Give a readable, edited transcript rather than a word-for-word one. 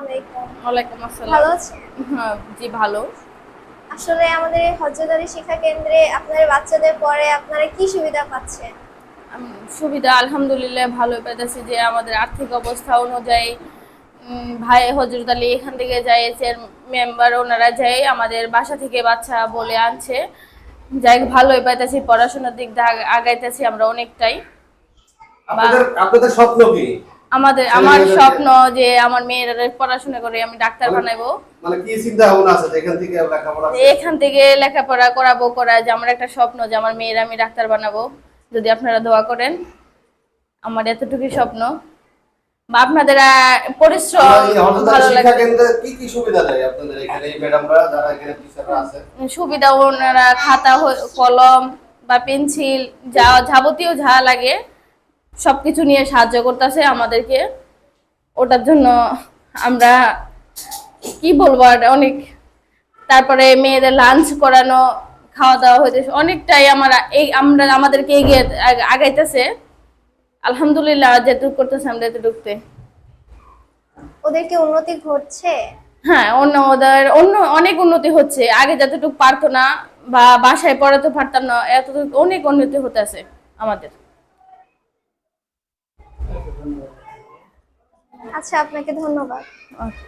আলাইকুম। ওয়ালাইকুম আসসালাম। ভালো আছেন? হ্যাঁ, জি ভালো। আসলে আমাদের এই হজরত শিক্ষা কেন্দ্রে আপনাদের বাচ্চাদের পড়ে আপনারা কি সুবিধা পাচ্ছেন? সুবিধা আলহামদুলিল্লাহ ভালোই পেতেছি যে আমাদের আর্থিক অবস্থা অনুযায়ী ভাই হজরত আলী এখান থেকে যাইছে মেম্বার ওনারা যাই আমাদের বাসা থেকে বাচ্চা বলে আনছে। যাই ভালোই পাইতেছি, পড়াশোনার দিক দিয়ে আগাইতেছি আমরা অনেকটাই। বা আপনাদের আপনাদের স্বপ্ন কি? ছেলে আমার মেয়েদেরকে স্বপ্ন যে আমার মেয়েরা পড়াশোনা করে আমি ডাক্তার মানে বানাবো। মানে কি চিন্তা ভাবনা আছে যে এখান থেকে লেখাপড়া যে শেষ এখান করব? থেকে লেখাপড়া করাবো, যে আমার একটা স্বপ্ন যে আমার মেয়েরা আমি ডাক্তার বানাবো। যদি আপনারা দোয়া করেন, আমার এতটুকুই স্বপ্ন। বা আপনাদের আমরা পরিশ্রম এই হলদারি ভালো শিক্ষা লাগবে। কেন্দ্রে কি কি সুবিধা দেয় আপনাদের এখানে এই ম্যাডামরা যারা এখানে টিচাররা আছে? সুবিধা ওনারা খাতা কলম বা পেন্সিল যা যাবতীয় যা লাগে সবকিছু নিয়ে সাহায্য করতেছে আমাদেরকে। ওটার জন্য আমরা কি বলবো আর অনেক। তারপরে মেয়েদের লাঞ্চ করানো, খাওয়া দাওয়া হইতেছে অনেকটাই আমরা আমাদেরকে এগিয়ে আগাইতেছে। আলহামদুলিল্লাহ যেটুকু করতেছে আমরা এতটুকুতে। ওদের কি উন্নতি ঘটছে? হ্যাঁ, ওদের অনেক উন্নতি হচ্ছে। আগে যতটুকু পারতো না বা বাসায় পড়াতে পারতাম না, এতটুকু অনেক উন্নতি হতেছে আমাদের। আচ্ছা, আপনাকে ধন্যবাদ। আচ্ছা।